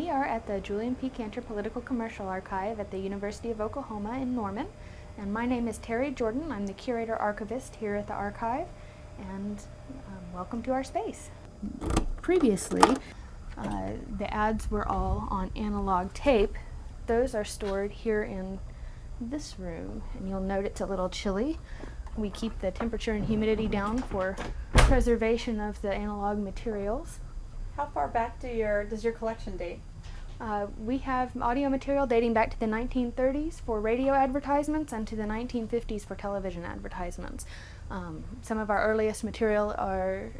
We are at the Julian P. Cantor Political Commercial Archive at the University of Oklahoma in Norman, and my name is Terry Jordan. I'm the curator archivist here at the archive, and welcome to our space. Previously, the ads were all on analog tape. Those are stored here in this room, and you'll note it's a little chilly. We keep the temperature and humidity down for preservation of the analog materials. How far back does your collection date? We have audio material dating back to the 1930s for radio advertisements and to the 1950s for television advertisements. Some of our earliest material are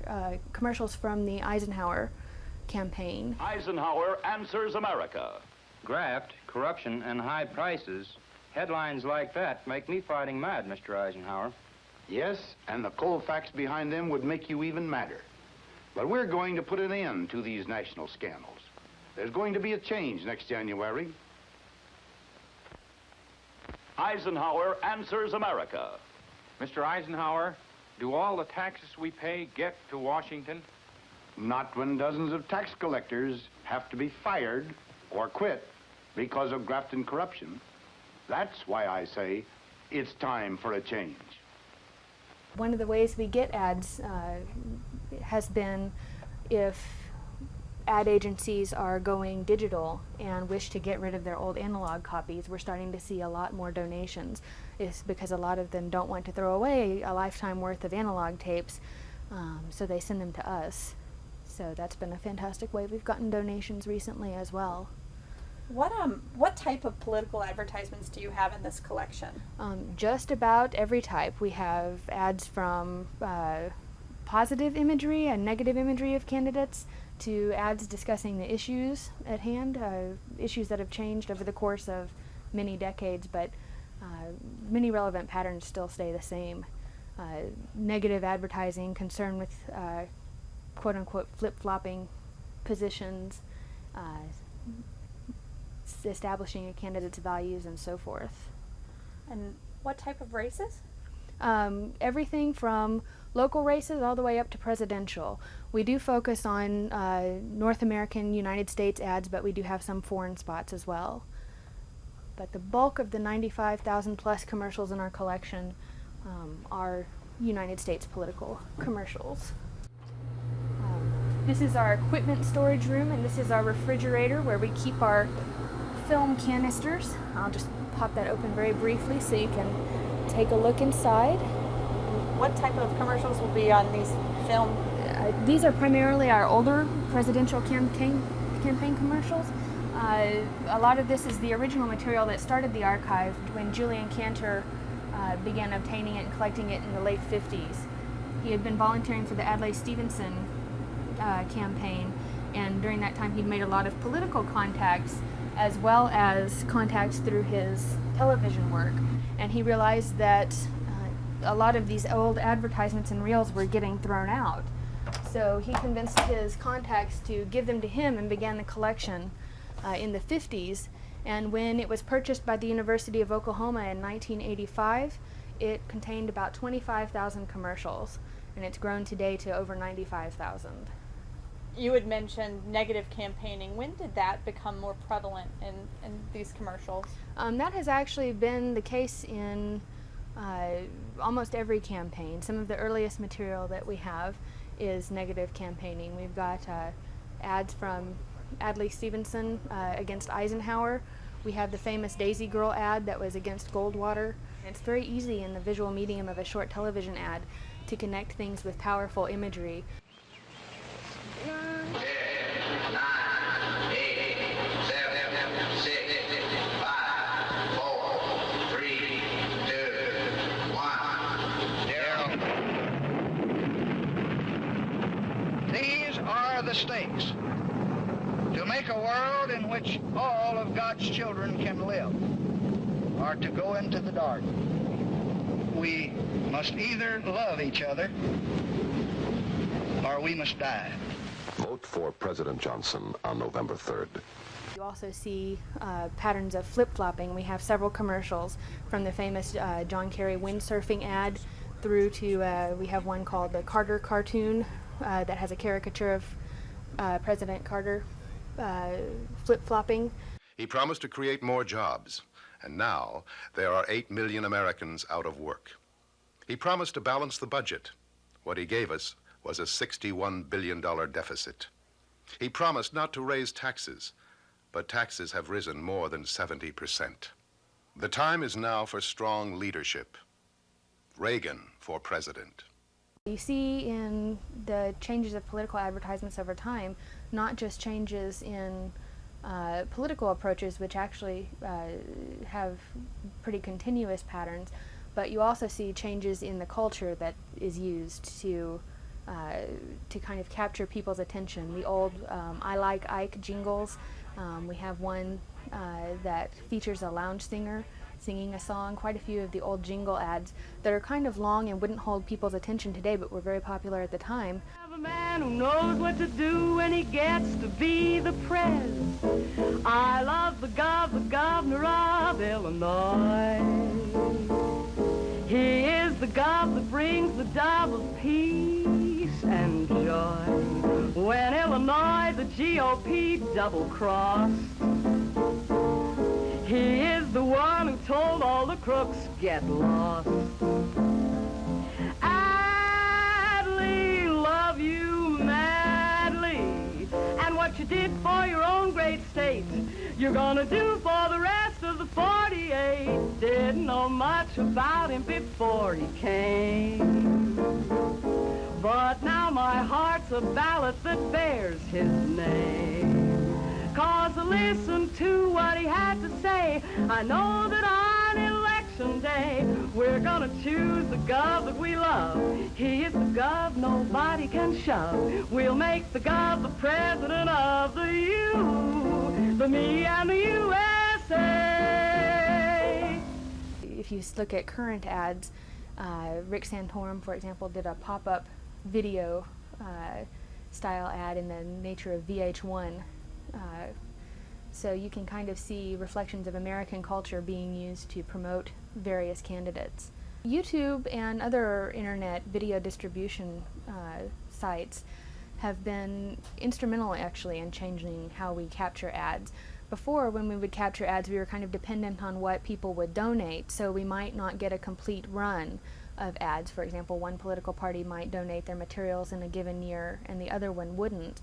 commercials from the Eisenhower campaign. Eisenhower answers America. Graft, corruption, and high prices. Headlines like that make me fighting mad, Mr. Eisenhower. Yes, and the cold facts behind them would make you even madder. But we're going to put an end to these national scandals. There's going to be a change next January. Eisenhower answers America. Mr. Eisenhower, do all the taxes we pay get to Washington? Not when dozens of tax collectors have to be fired or quit because of graft and corruption. That's why I say it's time for a change. One of the ways we get ads has been if ad agencies are going digital and wish to get rid of their old analog copies. We're starting to see a lot more donations. It's because a lot of them don't want to throw away a lifetime worth of analog tapes, so they send them to us. So that's been a fantastic way. We've gotten donations recently as well. What type of political advertisements do you have in this collection? Just about every type. We have ads from positive imagery and negative imagery of candidates to ads discussing the issues at hand, issues that have changed over the course of many decades, but many relevant patterns still stay the same. Negative advertising, concern with quote-unquote flip-flopping positions, establishing a candidate's values, and so forth. And what type of races? Everything from local races all the way up to presidential. We do focus on North American United States ads, but we do have some foreign spots as well. But the bulk of the 95,000 plus commercials in our collection are United States political commercials. This is our equipment storage room, and this is our refrigerator where we keep our film canisters. I'll just pop that open very briefly so you can take a look inside. What type of commercials will be on these film? These are primarily our older presidential campaign commercials. A lot of this is the original material that started the archive when Julian Cantor began obtaining it and collecting it in the late 50s. He had been volunteering for the Adlai-Stevenson campaign, and during that time he'd made a lot of political contacts as well as contacts through his television work, and he realized that a lot of these old advertisements and reels were getting thrown out. So he convinced his contacts to give them to him and began the collection in the 50s, and when it was purchased by the University of Oklahoma in 1985, it contained about 25,000 commercials, and it's grown today to over 95,000. You had mentioned negative campaigning. When did that become more prevalent in these commercials? That has actually been the case in almost every campaign. Some of the earliest material that we have is negative campaigning. We've got ads from Adlai-Stevenson against Eisenhower. We have the famous Daisy Girl ad that was against Goldwater. It's very easy in the visual medium of a short television ad to connect things with powerful imagery. 10, 9, 8, 7, 6, 5, 4, 3, 2, 1, 0. These are the stakes. To make a world in which all of God's children can live, or to go into the dark. We must either love each other, or we must die. Vote for President Johnson on November 3rd. You also see patterns of flip-flopping. We have several commercials from the famous John Kerry windsurfing ad through to, we have one called the Carter cartoon that has a caricature of President Carter flip-flopping. He promised to create more jobs, and now there are 8 million Americans out of work. He promised to balance the budget. What he gave us was a $61 billion deficit. He promised not to raise taxes, but taxes have risen more than 70%. The time is now for strong leadership. Reagan for president. You see in the changes of political advertisements over time, not just changes in political approaches, which actually have pretty continuous patterns, but you also see changes in the culture that is used to kind of capture people's attention. The old I Like Ike jingles. We have one that features a lounge singer singing a song, quite a few of the old jingle ads that are kind of long and wouldn't hold people's attention today, but were very popular at the time. Have a man who knows what to do when he gets to be the prez. I love the governor of Illinois. He is the gov that brings the dove of peace and joy. When Illinois, the GOP double-crossed, he is the one who told all the crooks, get lost. Adley, love you madly. And what you did for your own great state, you're gonna do for the rest of the 48. Didn't know much about him before he came, but now my heart's a ballot that bears his name. 'Cause I listened to what he had to say. I know that on election day we're gonna choose the gov that we love. He is the gov nobody can shove. We'll make the gov the president of the you, the me and the USA. If you look at current ads, Rick Santorum, for example, did a pop-up video style ad in the nature of VH1. So you can kind of see reflections of American culture being used to promote various candidates. YouTube and other internet video distribution sites have been instrumental actually in changing how we capture ads. Before, when we would capture ads, we were kind of dependent on what people would donate, so we might not get a complete run of ads. For example, one political party might donate their materials in a given year and the other one wouldn't.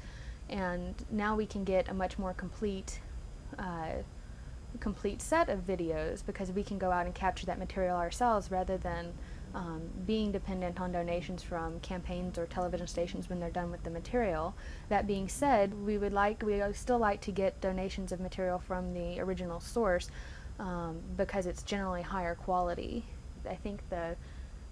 And now we can get a much more complete set of videos because we can go out and capture that material ourselves rather than being dependent on donations from campaigns or television stations when they're done with the material. That being said, we would still like to get donations of material from the original source because it's generally higher quality. I think the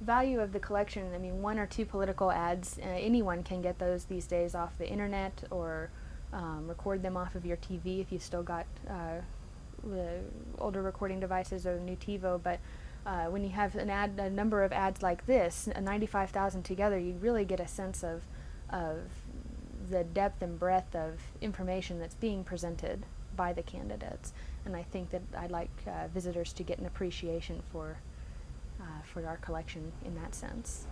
value of the collection, I mean, 1 or 2 political ads, anyone can get those these days off the internet or record them off of your TV if you've still got the older recording devices or the new TiVo, but when you have a number of ads like this, 95,000 together, you really get a sense of the depth and breadth of information that's being presented by the candidates. And I think that I'd like visitors to get an appreciation for our collection in that sense.